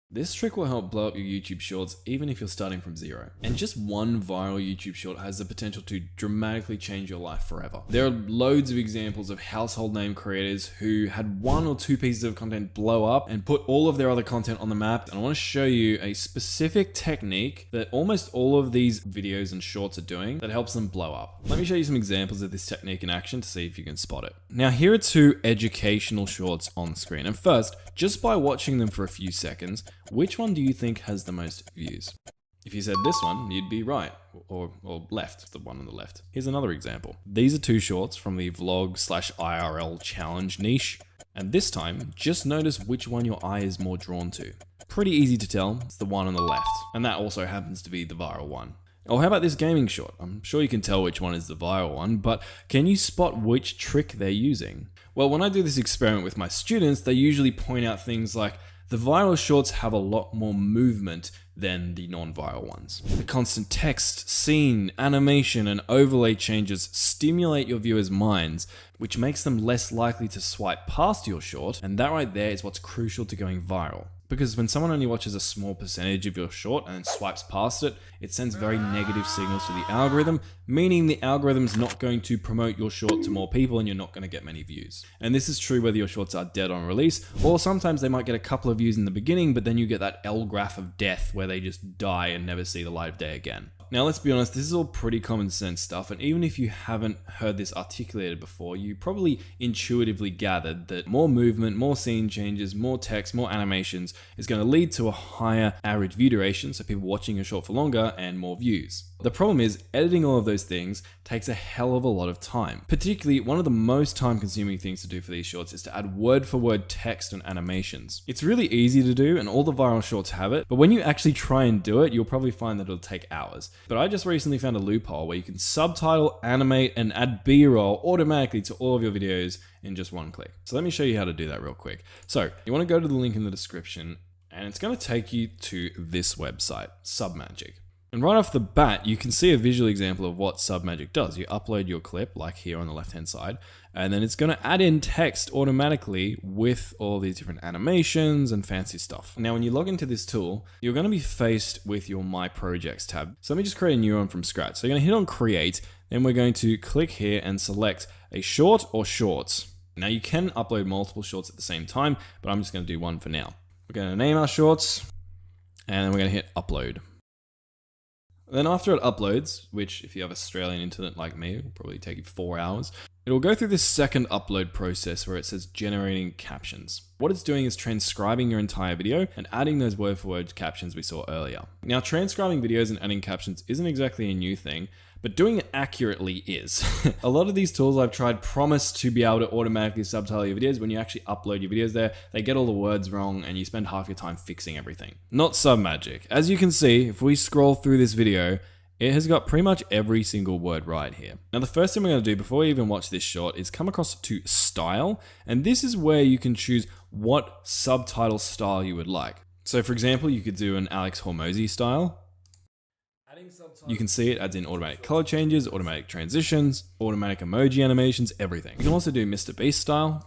This trick will help blow up your YouTube shorts even if you're starting from zero. And just one viral YouTube short has the potential to dramatically change your life forever. There are loads of examples of household name creators who had one or two pieces of content blow up and put all of their other content on the map. And I want to show you a specific technique that almost all of these videos and shorts are doing that helps them blow up. Let me show you some examples of this technique in action to see if you can spot it. Now here are two educational shorts on screen. And first, just by watching them for a few seconds, which one do you think has the most views? If you said this one, you'd be right, or left, the one on the left. Here's another example. These are two shorts from the vlog/IRL challenge niche. And this time, just notice which one your eye is more drawn to. Pretty easy to tell, it's the one on the left. And that also happens to be the viral one. Oh, how about this gaming short? I'm sure you can tell which one is the viral one, but can you spot which trick they're using? Well, when I do this experiment with my students, they usually point out things like, the viral shorts have a lot more movement than the non-viral ones. The constant text, scene, animation, and overlay changes stimulate your viewers' minds, which makes them less likely to swipe past your short, and that right there is what's crucial to going viral. Because when someone only watches a small percentage of your short and then swipes past it, it sends very negative signals to the algorithm, meaning the algorithm's not going to promote your short to more people and you're not going to get many views. And this is true whether your shorts are dead on release, or sometimes they might get a couple of views in the beginning, but then you get that L graph of death where they just die and never see the light of day again. Now let's be honest, this is all pretty common sense stuff, and even if you haven't heard this articulated before, you probably intuitively gathered that more movement, more scene changes, more text, more animations is going to lead to a higher average view duration, so people watching your short for longer and more views. The problem is, editing all of those things takes a hell of a lot of time. Particularly, one of the most time-consuming things to do for these shorts is to add word-for-word text and animations. It's really easy to do, and all the viral shorts have it, but when you actually try and do it, you'll probably find that it'll take hours. But I just recently found a loophole where you can subtitle, animate, and add B-roll automatically to all of your videos in just one click. So let me show you how to do that real quick. So you want to go to the link in the description, and it's going to take you to this website, Submagic. And right off the bat, you can see a visual example of what Submagic does. You upload your clip, like here on the left-hand side, and then it's going to add in text automatically with all these different animations and fancy stuff. Now, when you log into this tool, you're going to be faced with your My Projects tab. So let me just create a new one from scratch. So you're going to hit on Create, then we're going to click here and select a short or shorts. Now, you can upload multiple shorts at the same time, but I'm just going to do one for now. We're going to name our shorts, and then we're going to hit Upload. Then after it uploads, which if you have Australian internet like me, will probably take you 4 hours, it will go through this second upload process where it says generating captions. What it's doing is transcribing your entire video and adding those word-for-word captions we saw earlier. Now, transcribing videos and adding captions isn't exactly a new thing, but doing it accurately is. A lot of these tools I've tried promise to be able to automatically subtitle your videos. When you actually upload your videos there, they get all the words wrong and you spend half your time fixing everything. Not Submagic. As you can see, if we scroll through this video, it has got pretty much every single word right here. Now, the first thing we're going to do before we even watch this short is come across to Style, and this is where you can choose what subtitle style you would like. So for example, you could do an Alex Hormozi style. You can see it adds in automatic color changes, automatic transitions, automatic emoji animations, everything. You can also do Mr. Beast style.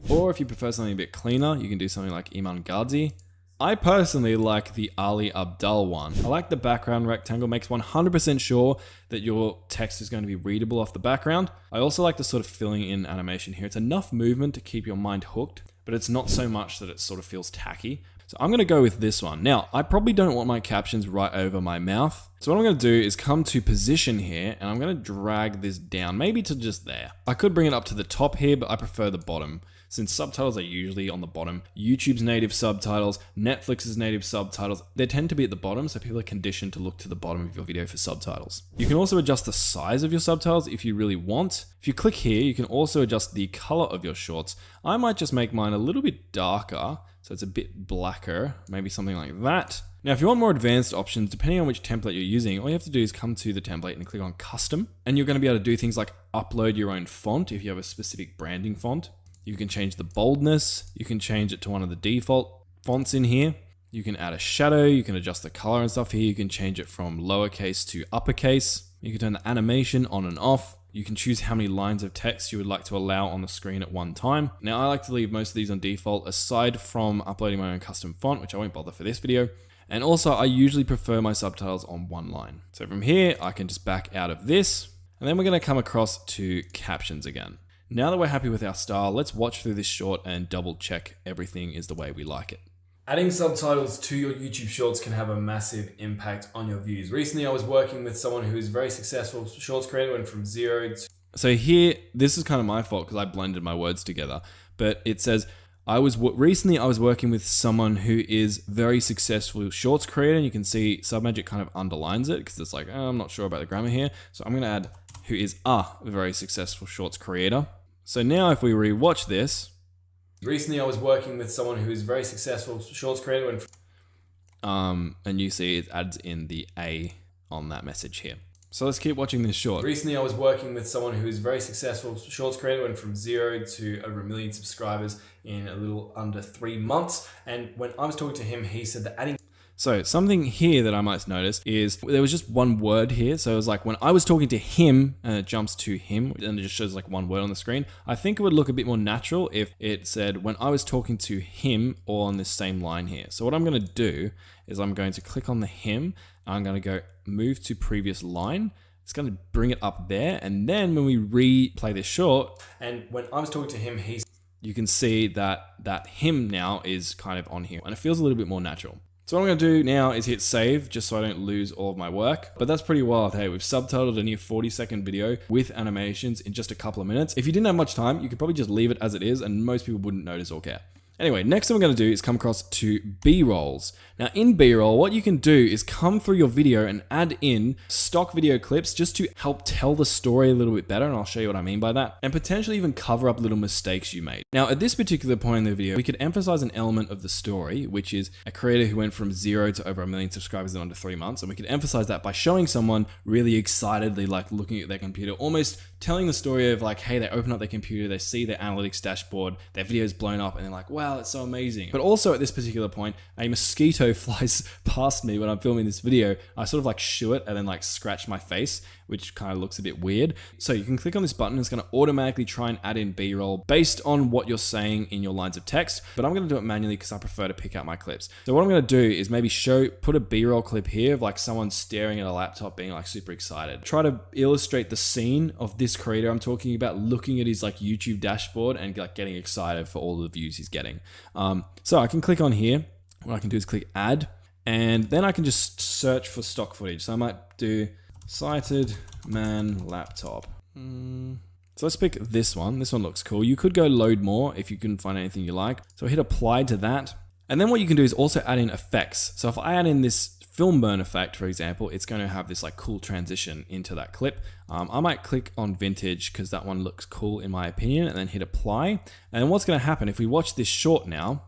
Or if you prefer something a bit cleaner, you can do something like Iman Gadzhi. I personally like the Ali Abdaal one. I like the background rectangle, makes 100% sure that your text is going to be readable off the background. I also like the sort of filling in animation here. It's enough movement to keep your mind hooked, but it's not so much that it sort of feels tacky. So I'm going to go with this one. Now, I probably don't want my captions right over my mouth. So what I'm going to do is come to position here and I'm going to drag this down, maybe to just there. I could bring it up to the top here, but I prefer the bottom. Since subtitles are usually on the bottom, YouTube's native subtitles, Netflix's native subtitles, they tend to be at the bottom, so people are conditioned to look to the bottom of your video for subtitles. You can also adjust the size of your subtitles if you really want. If you click here, you can also adjust the color of your shorts. I might just make mine a little bit darker, so it's a bit blacker, maybe something like that. Now, if you want more advanced options, depending on which template you're using, all you have to do is come to the template and click on Custom, and you're going to be able to do things like upload your own font if you have a specific branding font. You can change the boldness, you can change it to one of the default fonts in here. You can add a shadow, you can adjust the color and stuff here. You can change it from lowercase to uppercase. You can turn the animation on and off. You can choose how many lines of text you would like to allow on the screen at one time. Now, I like to leave most of these on default, aside from uploading my own custom font, which I won't bother for this video. And also, I usually prefer my subtitles on one line. So from here, I can just back out of this, and then we're gonna come across to captions again. Now that we're happy with our style, let's watch through this short and double check everything is the way we like it. Adding subtitles to your YouTube Shorts can have a massive impact on your views. Recently, I was working with someone who is a very successful Shorts creator, went from 0 to... So here, this is kind of my fault because I blended my words together, but it says, recently I was working with someone who is very successful Shorts creator, and you can see Submagic kind of underlines it because it's like, oh, I'm not sure about the grammar here. So I'm gonna add who is a very successful Shorts creator. So now if we rewatch this, recently I was working with someone who is a very successful Shorts creator, and you see it adds in the A on that message here. So let's keep watching this short. Recently I was working with someone who is a very successful Shorts creator, went from 0 to over 1 million subscribers in a little under 3 months. And when I was talking to him, he said that adding... So something here that I might notice is there was just one word here. So it was like when I was talking to him and it jumps to him and it just shows like one word on the screen. I think it would look a bit more natural if it said when I was talking to him all on this same line here. So what I'm going to do is I'm going to click on the him. I'm going to go move to previous line. It's going to bring it up there. And then when we replay this short, and when I was talking to him, you can see that him now is kind of on here and it feels a little bit more natural. So what I'm gonna do now is hit save just so I don't lose all of my work. But that's pretty wild. Hey, we've subtitled a near 40-second video with animations in just a couple of minutes. If you didn't have much time, you could probably just leave it as it is and most people wouldn't notice or care. Anyway, next thing we're going to do is come across to B-rolls. Now in B-roll, what you can do is come through your video and add in stock video clips just to help tell the story a little bit better, and I'll show you what I mean by that, and potentially even cover up little mistakes you made. Now at this particular point in the video, we could emphasize an element of the story, which is a creator who went from 0 to over 1 million subscribers in under 3 months, and we could emphasize that by showing someone really excitedly like looking at their computer, almost telling the story of like, hey, they open up their computer, they see their analytics dashboard, their video's blown up, and they're like, wow, it's so amazing. But also at this particular point, a mosquito flies past me when I'm filming this video. I sort of like shoo it and then like scratch my face, which kind of looks a bit weird. So you can click on this button, it's gonna automatically try and add in B-roll based on what you're saying in your lines of text, but I'm gonna do it manually because I prefer to pick out my clips. So what I'm gonna do is maybe put a B-roll clip here of like someone staring at a laptop being like super excited. Try to illustrate the scene of this creator I'm talking about looking at his like YouTube dashboard and like getting excited for all the views he's getting. So I can click on here. What I can do is click add, and then I can just search for stock footage. So I might do sighted man laptop. So let's pick this one. This one looks cool. You could go load more if you couldn't find anything you like. So hit apply to that. And then what you can do is also add in effects. So if I add in this film burn effect, for example, it's going to have this like cool transition into that clip. I might click on vintage because that one looks cool in my opinion, and then hit apply. And what's going to happen if we watch this short now,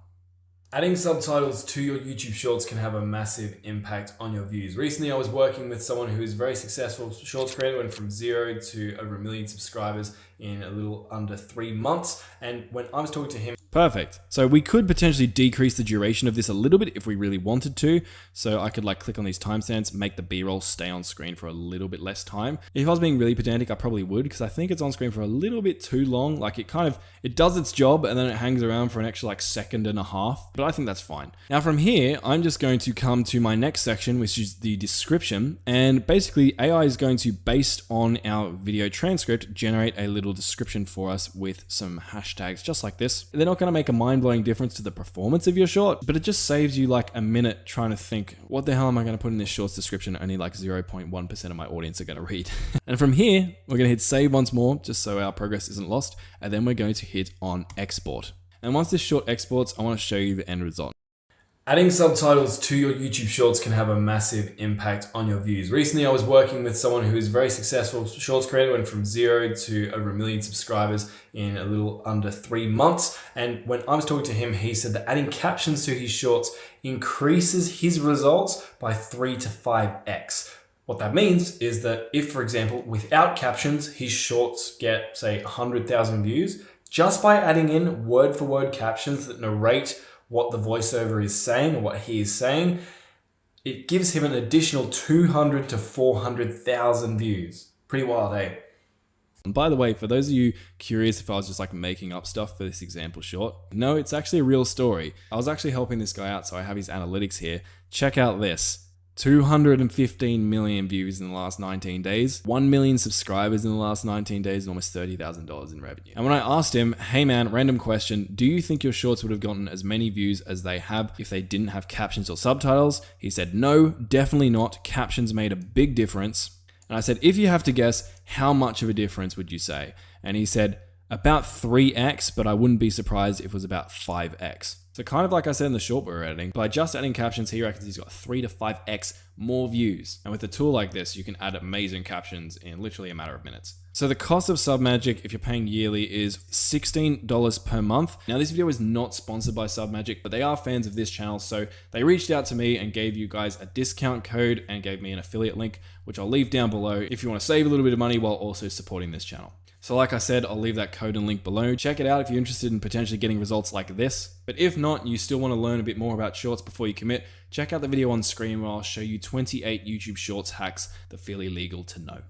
adding subtitles to your YouTube Shorts can have a massive impact on your views. Recently, I was working with someone who is a very successful Shorts creator, went from 0 to over 1 million subscribers in a little under 3 months. And when I was talking to him... Perfect. So we could potentially decrease the duration of this a little bit if we really wanted to. So I could like click on these timestamps, make the B-roll stay on screen for a little bit less time. If I was being really pedantic, I probably would, because I think it's on screen for a little bit too long. Like it does its job and then it hangs around for an extra like second and a half, but I think that's fine. Now from here, I'm just going to come to my next section, which is the description. And basically AI is going to, based on our video transcript, generate a little description for us with some hashtags just like this. They're not going to make a mind-blowing difference to the performance of your short, but it just saves you like a minute trying to think, what the hell am I going to put in this short's description? Only like 0.1% of my audience are going to read. And from here, we're going to hit save once more, just so our progress isn't lost. And then we're going to hit on export. And once this short exports, I want to show you the end result. Adding subtitles to your YouTube Shorts can have a massive impact on your views. Recently, I was working with someone who is a very successful Shorts creator, went from 0 to over 1 million subscribers in a little under 3 months. And when I was talking to him, he said that adding captions to his shorts increases his results by 3 to 5x. What that means is that if, for example, without captions, his shorts get, say, 100,000 views, just by adding in word-for-word captions that narrate what the voiceover is saying or what he is saying, it gives him an additional 200 to 400,000 views. Pretty wild, eh? And by the way, for those of you curious if I was just like making up stuff for this example short, no, it's actually a real story. I was actually helping this guy out, so I have his analytics here. Check out this. 215 million views in the last 19 days, 1 million subscribers in the last 19 days, and almost $30,000 in revenue. And when I asked him, hey man, random question, do you think your shorts would have gotten as many views as they have if they didn't have captions or subtitles? He said, no, definitely not. Captions made a big difference. And I said, if you have to guess, how much of a difference would you say? And he said, about 3x, but I wouldn't be surprised if it was about 5x. So kind of like I said in the short we were editing, by just adding captions, he reckons he's got 3 to 5x more views. And with a tool like this, you can add amazing captions in literally a matter of minutes. So the cost of Submagic, if you're paying yearly, is $16 per month. Now this video is not sponsored by Submagic, but they are fans of this channel. So they reached out to me and gave you guys a discount code and gave me an affiliate link, which I'll leave down below if you want to save a little bit of money while also supporting this channel. So like I said, I'll leave that code and link below. Check it out if you're interested in potentially getting results like this. But if not, you still want to learn a bit more about shorts before you commit, check out the video on screen where I'll show you 28 YouTube Shorts hacks that feel illegal to know.